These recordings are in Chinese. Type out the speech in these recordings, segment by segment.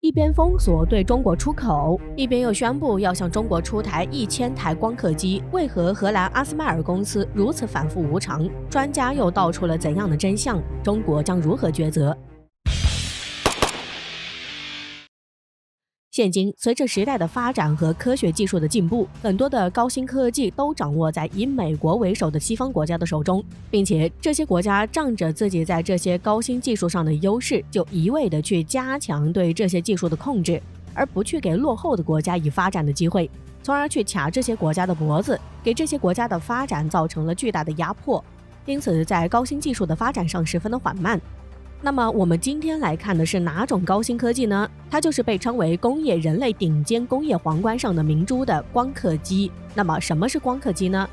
一边封锁对中国出口，一边又宣布要向中国出台1000台光刻机，为何荷兰阿斯麦尔公司如此反复无常？专家又道出了怎样的真相？中国将如何抉择？现今，随着时代的发展和科学技术的进步，很多的高新科技都掌握在以美国为首的西方国家的手中，并且这些国家仗着自己在这些高新技术上的优势，就一味的去加强对这些技术的控制，而不去给落后的国家以发展的机会，从而去卡这些国家的脖子，给这些国家的发展造成了巨大的压迫，因此在高新技术的发展上十分的缓慢。那么我们今天来看的是哪种高新科技呢？它就是被称为工业人类顶尖工业皇冠上的明珠的光刻机。那么什么是光刻机呢？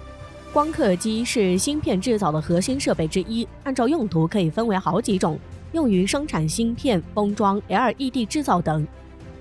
光刻机是芯片制造的核心设备之一，按照用途可以分为好几种，用于生产芯片、封装、LED 制造等。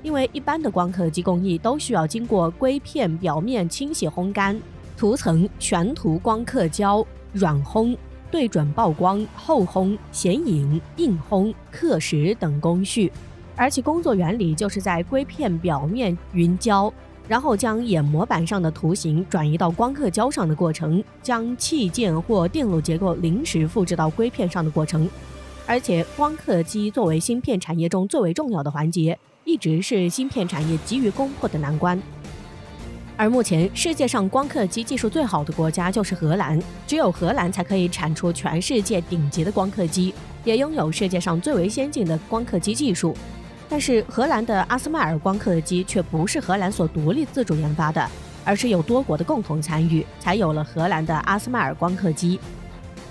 因为一般的光刻机工艺都需要经过硅片表面清洗烘干、涂层、悬涂光刻胶、软烘、对准曝光、后烘、显影、硬烘、刻蚀等工序，而其工作原理就是在硅片表面匀胶，然后将眼模板上的图形转移到光刻胶上的过程，将器件或电路结构临时复制到硅片上的过程。而且光刻机作为芯片产业中最为重要的环节，一直是芯片产业急于攻破的难关。而目前世界上光刻机技术最好的国家就是荷兰，只有荷兰才可以产出全世界顶级的光刻机，也拥有世界上最为先进的光刻机技术。但是荷兰的阿斯麦尔光刻机却不是荷兰所独立自主研发的，而是有多国的共同参与，才有了荷兰的阿斯麦尔光刻机。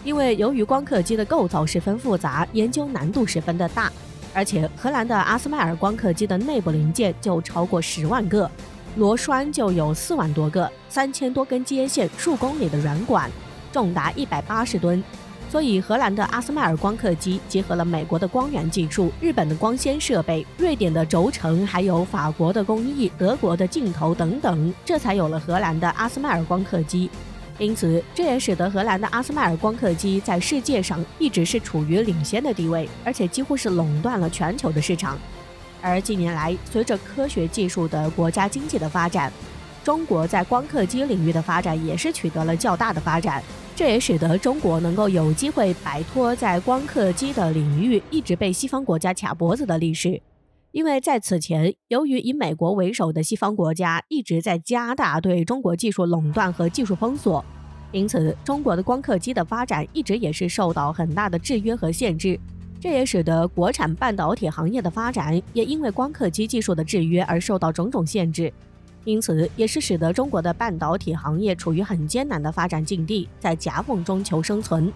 因为由于光刻机的构造十分复杂，研究难度十分的大，而且荷兰的阿斯麦尔光刻机的内部零件就超过10万个，螺栓就有4万多个，3000多根接线，数公里的软管，重达180吨。所以荷兰的阿斯麦尔光刻机结合了美国的光源技术、日本的光纤设备、瑞典的轴承，还有法国的工艺、德国的镜头等等，这才有了荷兰的阿斯麦尔光刻机。因此这也使得荷兰的阿斯麦尔光刻机在世界上一直是处于领先的地位，而且几乎是垄断了全球的市场。而近年来，随着科学技术的国家经济的发展，中国在光刻机领域的发展也是取得了较大的发展，这也使得中国能够有机会摆脱在光刻机的领域一直被西方国家卡脖子的历史。因为在此前，由于以美国为首的西方国家一直在加大对中国技术垄断和技术封锁，因此中国的光刻机的发展一直也是受到很大的制约和限制。这也使得国产半导体行业的发展也因为光刻机技术的制约而受到种种限制，因此也是使得中国的半导体行业处于很艰难的发展境地，在夹缝中求生存。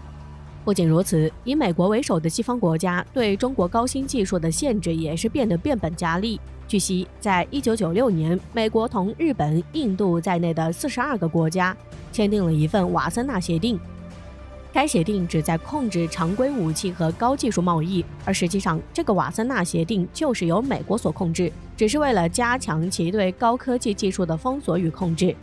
不仅如此，以美国为首的西方国家对中国高新技术的限制也是变得变本加厉。据悉，在1996年，美国同日本、印度在内的42个国家签订了一份瓦森纳协定。该协定旨在控制常规武器和高技术贸易，而实际上这个瓦森纳协定就是由美国所控制，只是为了加强其对高科技技术的封锁与控制。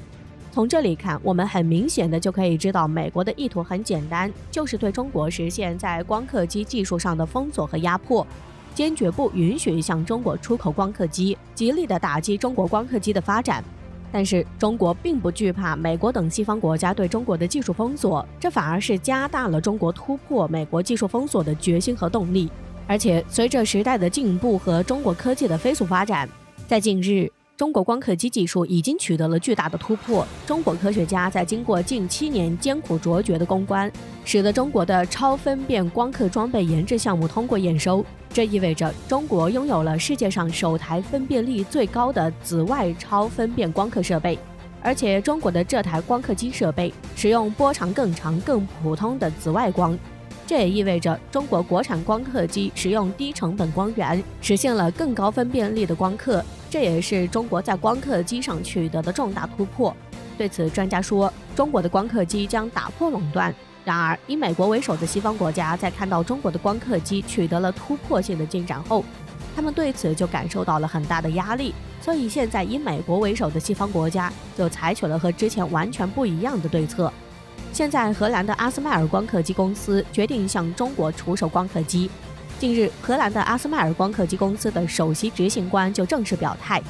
从这里看，我们很明显的就可以知道美国的意图很简单，就是对中国实现在光刻机技术上的封锁和压迫，坚决不允许向中国出口光刻机，极力的打击中国光刻机的发展。但是中国并不惧怕美国等西方国家对中国的技术封锁，这反而是加大了中国突破美国技术封锁的决心和动力。而且随着时代的进步和中国科技的飞速发展，在近日中国光刻机技术已经取得了巨大的突破。中国科学家在经过近7年艰苦卓绝的攻关，使得中国的超分辨光刻装备研制项目通过验收。这意味着中国拥有了世界上首台分辨率最高的紫外超分辨光刻设备，而且中国的这台光刻机设备使用波长更长、更普通的紫外光。这也意味着中国国产光刻机使用低成本光源，实现了更高分辨率的光刻，这也是中国在光刻机上取得的重大突破。对此，专家说，中国的光刻机将打破垄断。然而，以美国为首的西方国家在看到中国的光刻机取得了突破性的进展后，他们对此就感受到了很大的压力，所以现在以美国为首的西方国家就采取了和之前完全不一样的对策。现在荷兰的阿斯麦尔光刻机公司决定向中国出售光刻机，近日，荷兰的阿斯麦尔光刻机公司的首席执行官就正式表态，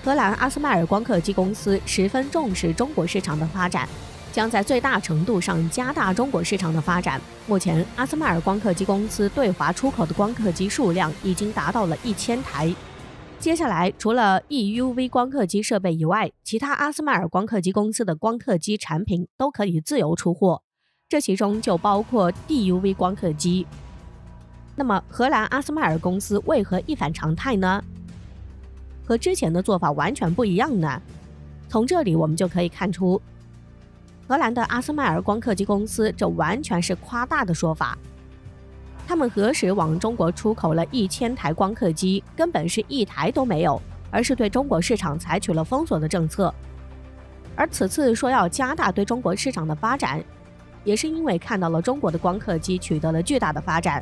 荷兰阿斯麦尔光刻机公司十分重视中国市场的发展，将在最大程度上加大中国市场的发展。目前，阿斯麦尔光刻机公司对华出口的光刻机数量已经达到了1000台。接下来，除了 EUV 光刻机设备以外，其他阿斯麦尔光刻机公司的光刻机产品都可以自由出货，这其中就包括 DUV 光刻机。那么，荷兰阿斯麦尔公司为何一反常态呢？和之前的做法完全不一样呢？从这里我们就可以看出，荷兰的阿斯麦尔光刻机公司这完全是夸大的说法。他们何时往中国出口了1000台光刻机，根本是一台都没有，而是对中国市场采取了封锁的政策。而此次说要加大对中国市场的发展，也是因为看到了中国的光刻机取得了巨大的发展，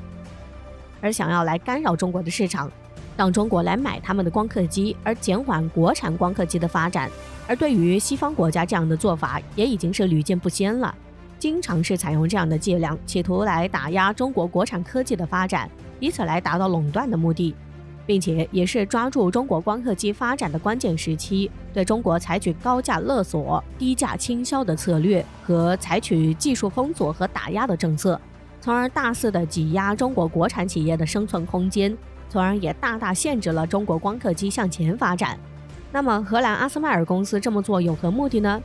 而想要来干扰中国的市场，让中国来买他们的光刻机，而减缓国产光刻机的发展。而对于西方国家这样的做法，也已经是屡见不鲜了，经常是采用这样的伎俩，企图来打压中国国产科技的发展，以此来达到垄断的目的，并且也是抓住中国光刻机发展的关键时期，对中国采取高价勒索、低价倾销的策略，和采取技术封锁和打压的政策，从而大肆的挤压中国国产企业的生存空间，从而也大大限制了中国光刻机向前发展。那么荷兰阿斯麦尔公司这么做有何目的呢？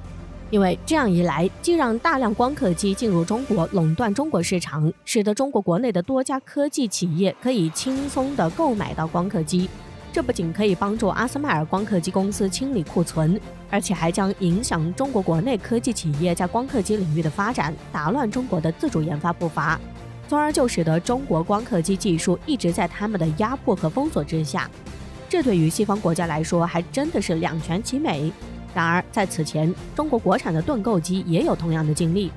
因为这样一来，既让大量光刻机进入中国，垄断中国市场，使得中国国内的多家科技企业可以轻松地购买到光刻机。这不仅可以帮助阿斯麦尔光刻机公司清理库存，而且还将影响中国国内科技企业在光刻机领域的发展，打乱中国的自主研发步伐，从而就使得中国光刻机技术一直在他们的压迫和封锁之下。这对于西方国家来说还真的是两全其美。然而在此前，中国国产的盾构机也有同样的经历，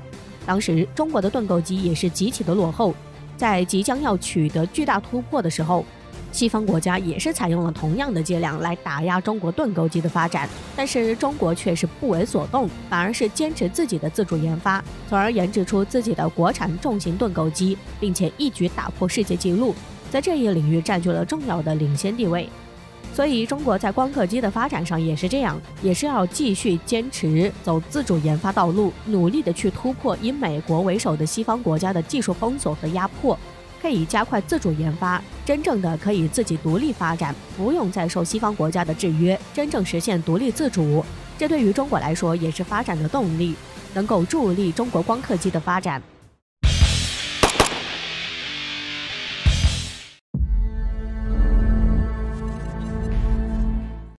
当时中国的盾构机也是极其的落后，在即将要取得巨大突破的时候，西方国家也是采用了同样的伎俩来打压中国盾构机的发展，但是中国却是不为所动，反而是坚持自己的自主研发，从而研制出自己的国产重型盾构机，并且一举打破世界纪录，在这一领域占据了重要的领先地位。所以中国在光刻机的发展上也是这样，也是要继续坚持走自主研发道路，努力的去突破以美国为首的西方国家的技术封锁和压迫，可以加快自主研发，真正的可以自己独立发展，不用再受西方国家的制约，真正实现独立自主。这对于中国来说也是发展的动力，能够助力中国光刻机的发展。